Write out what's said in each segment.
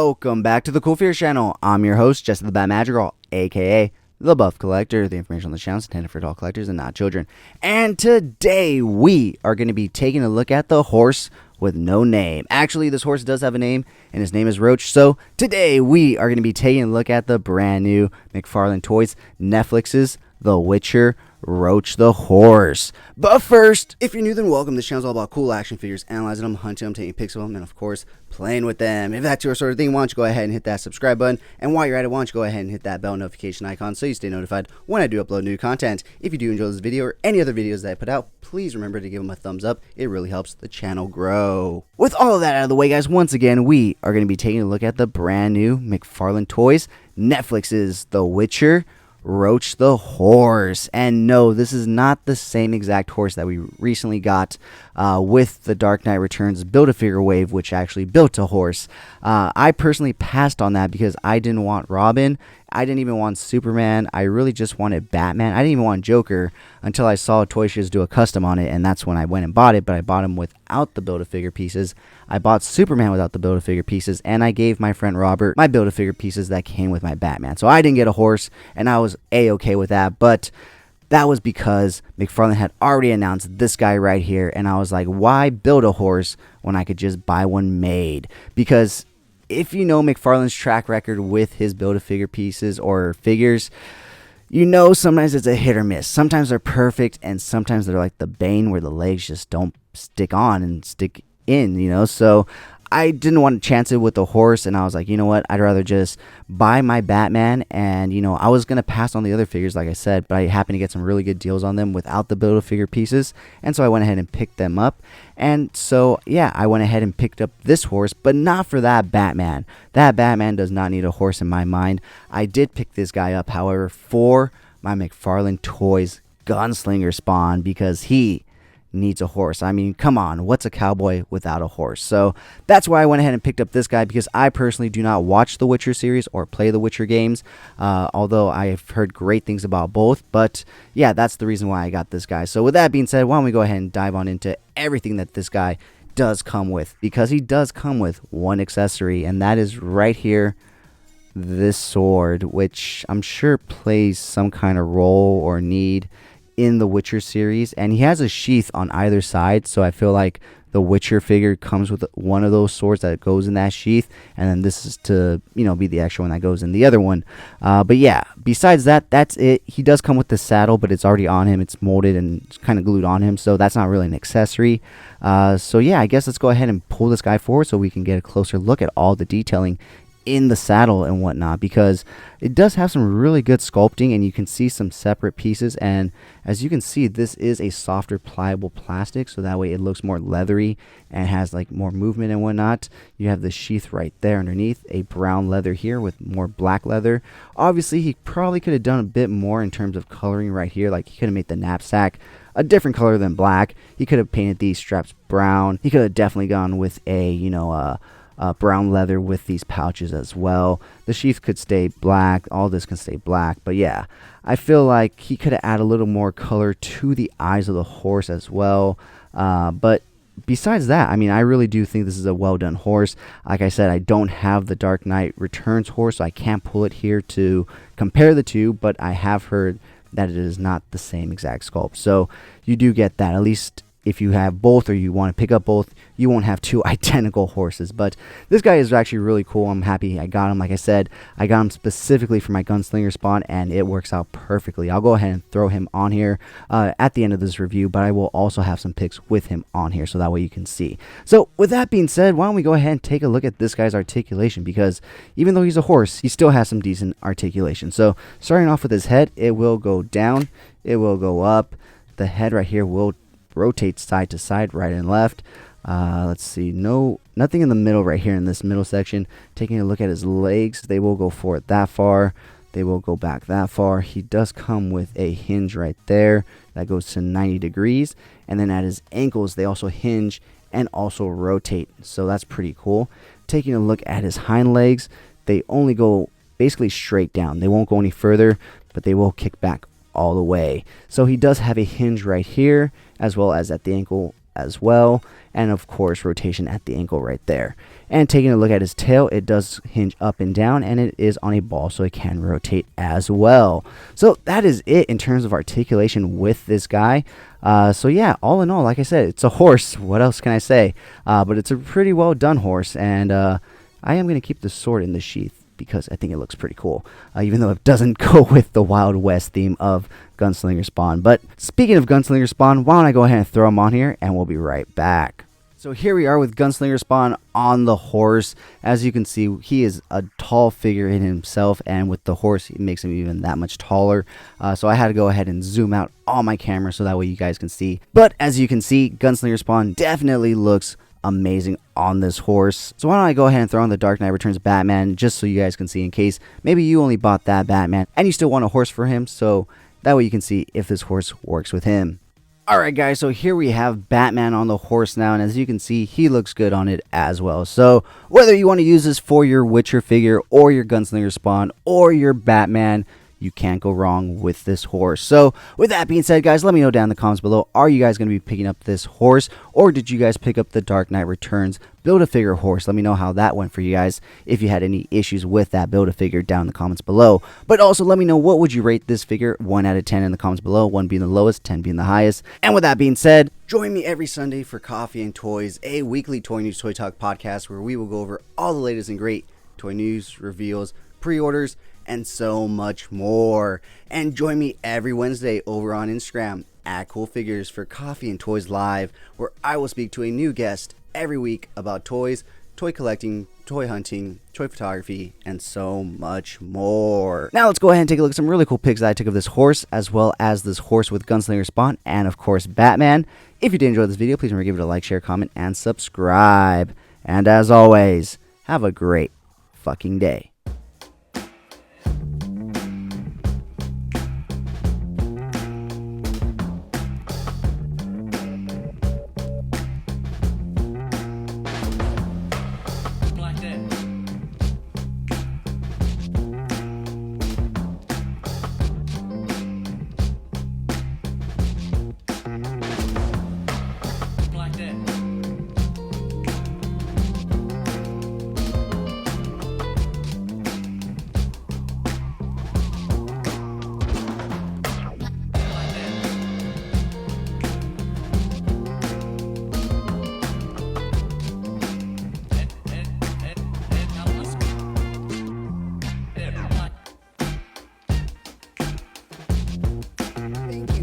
Welcome back to the Cool Fears channel. I'm your host, Jesse the Bat Madrigal, aka the Buff Collector. The information on the channel is intended for adult collectors and not children. And today we are going to be taking a look at the horse with no name. Actually, this horse does have a name, and his name is Roach. So today we are going to be taking a look at the brand new McFarlane Toys Netflix's The Witcher Roach the horse. But first, if you're new, then welcome. This channel is all about cool action figures, analyzing them, hunting them, taking pics of them, and of course, playing with them. If that's your sort of thing, why don't you go ahead and hit that subscribe button, and while you're at it, why don't you go ahead and hit that bell notification icon so you stay notified when I do upload new content. If you do enjoy this video or any other videos that I put out, please remember to give them a thumbs up. It really helps the channel grow. With all of that out of the way, guys, once again, we are going to be taking a look at the brand new McFarlane Toys Netflix's The Witcher Roach the horse. And no, this is not the same exact horse that we recently got with the Dark Knight Returns Build-A-Figure wave, which actually built a horse. I personally passed on that because I didn't want Robin. I didn't even want Superman. I really just wanted Batman. I didn't even want Joker until I saw Toy Shiz do a custom on it, and that's when I went and bought it, but I bought him without the Build-A-Figure pieces. I bought Superman without the Build-A-Figure pieces, and I gave my friend Robert my Build-A-Figure pieces that came with my Batman. So I didn't get a horse, and I was A-okay with that, but that was because McFarlane had already announced this guy right here, and I was like, why build a horse when I could just buy one made? Because if you know McFarlane's track record with his Build-A-Figure pieces or figures, you know sometimes it's a hit or miss. Sometimes they're perfect, and sometimes they're like the Bane where the legs just don't stick on and stick in, you know? So I didn't want to chance it with the horse, and I was like, you know what, I'd rather just buy my Batman. And you know, I was going to pass on the other figures, like I said, but I happened to get some really good deals on them without the Build-A-Figure pieces, and so I went ahead and picked them up. And so yeah, I went ahead and picked up this horse, but not for that Batman. That Batman does not need a horse in my mind. I did pick this guy up, however, for my McFarlane Toys Gunslinger spawn, because he needs a horse. I mean, come on, what's a cowboy without a horse? So that's why I went ahead and picked up this guy, because I personally do not watch the Witcher series or play the Witcher games, although I've heard great things about both. But yeah, that's the reason why I got this guy. So with that being said, why don't we go ahead and dive on into everything that this guy does come with, because he does come with one accessory, and that is right here, this sword, which I'm sure plays some kind of role or need in the Witcher series. And he has a sheath on either side, so I feel like the Witcher figure comes with one of those swords that goes in that sheath, and then this is to, you know, be the extra one that goes in the other one. But yeah, besides that, that's it. He does come with the saddle, but it's already on him. It's molded and it's kind of glued on him, so that's not really an accessory. So yeah, I guess let's go ahead and pull this guy forward so we can get a closer look at all the detailing in the saddle and whatnot, because it does have some really good sculpting, and you can see some separate pieces. And as you can see, this is a softer pliable plastic, so that way it looks more leathery and has like more movement and whatnot. You have the sheath right there underneath, a brown leather here with more black leather. Obviously he probably could have done a bit more in terms of coloring right here. Like, he could have made the knapsack a different color than black. He could have painted these straps brown. He could have definitely gone with a, you know, brown leather with these pouches as well. The sheath could stay black. All this can stay black. But yeah, I feel like he could have added a little more color to the eyes of the horse as well. But besides that, I mean, I really do think this is a well done horse. Like I said, I don't have the Dark Knight Returns horse, so I can't pull it here to compare the two, but I have heard that it is not the same exact sculpt. So you do get that. At least if you have both, or you want to pick up both, you won't have two identical horses. But this guy is actually really cool. I'm happy I got him. Like I said, I got him specifically for my Gunslinger spawn, and it works out perfectly. I'll go ahead and throw him on here at the end of this review, but I will also have some pics with him on here, so that way you can see. So with that being said, why don't we go ahead and take a look at this guy's articulation, because even though he's a horse, he still has some decent articulation. So starting off with his head, it will go down, it will go up. The head right here will rotate side to side, right and left. Let's see, nothing in the middle right here in this middle section. Taking a look at his legs, they will go forward that far, they will go back that far. He does come with a hinge right there that goes to 90 degrees, and then at his ankles they also hinge and also rotate, so that's pretty cool. Taking a look at his hind legs, they only go basically straight down. They won't go any further, but they will kick back all the way. So he does have a hinge right here, as well as at the ankle as well, and of course rotation at the ankle right there. And taking a look at his tail, it does hinge up and down, and it is on a ball, so it can rotate as well. So that is it in terms of articulation with this guy. So yeah, all in all, like I said, it's a horse. What else can I say? But it's a pretty well done horse, and I am going to keep the sword in the sheath because I think it looks pretty cool, even though it doesn't go with the Wild West theme of Gunslinger Spawn. But speaking of Gunslinger Spawn, why don't I go ahead and throw him on here, and we'll be right back. So here we are with Gunslinger Spawn on the horse. As you can see, he is a tall figure in himself, and with the horse, it makes him even that much taller. So I had to go ahead and zoom out all my camera so that way you guys can see. But as you can see, Gunslinger Spawn definitely looks amazing on this horse. So why don't I go ahead and throw on the Dark Knight Returns Batman just so you guys can see, in case maybe you only bought that Batman and you still want a horse for him, so that way you can see if this horse works with him. Alright guys, so here we have Batman on the horse now, and as you can see, he looks good on it as well. So whether you want to use this for your Witcher figure or your Gunslinger Spawn or your Batman, you can't go wrong with this horse. So with that being said, guys, let me know down in the comments below, are you guys going to be picking up this horse, or did you guys pick up the Dark Knight Returns Build-A-Figure horse? Let me know how that went for you guys, if you had any issues with that Build-A-Figure down in the comments below. But also let me know, what would you rate this figure 1 out of 10 in the comments below, 1 being the lowest, 10 being the highest. And with that being said, join me every Sunday for Coffee and Toys, a weekly toy news, toy talk podcast where we will go over all the latest and great toy news, reveals, pre-orders, and so much more. And join me every Wednesday over on Instagram at Cool Figures for Coffee and Toys Live, where I will speak to a new guest every week about toys, toy collecting, toy hunting, toy photography, and so much more. Now let's go ahead and take a look at some really cool pics that I took of this horse, as well as this horse with Gunslinger Spawn, and of course Batman. If you did enjoy this video, please remember to give it a like, share, comment, and subscribe. And as always, have a great fucking day.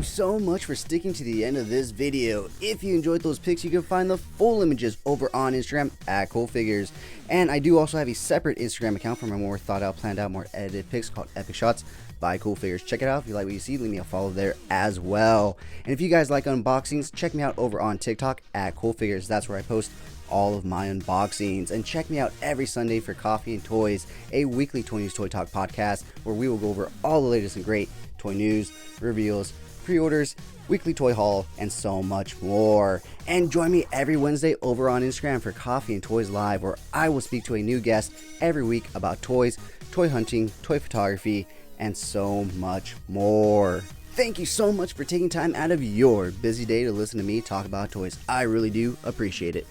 So much for sticking to the end of this video. If you enjoyed those pics, you can find the full images over on Instagram at Cool Figures. And I do also have a separate Instagram account for my more thought out, planned out, more edited pics called Epic Shots by Cool Figures. Check it out. If you like what you see, leave me a follow there as well. And if you guys like unboxings, check me out over on TikTok at Cool Figures. That's where I post all of my unboxings. And check me out every Sunday for Coffee and Toys, a weekly toy news, toy talk podcast where we will go over all the latest and great toy news, reveals, pre-orders, weekly toy haul, and so much more. And join me every Wednesday over on Instagram for Coffee and Toys Live, where I will speak to a new guest every week about toys, toy hunting, toy photography, and so much more. Thank you so much for taking time out of your busy day to listen to me talk about toys. I really do appreciate it.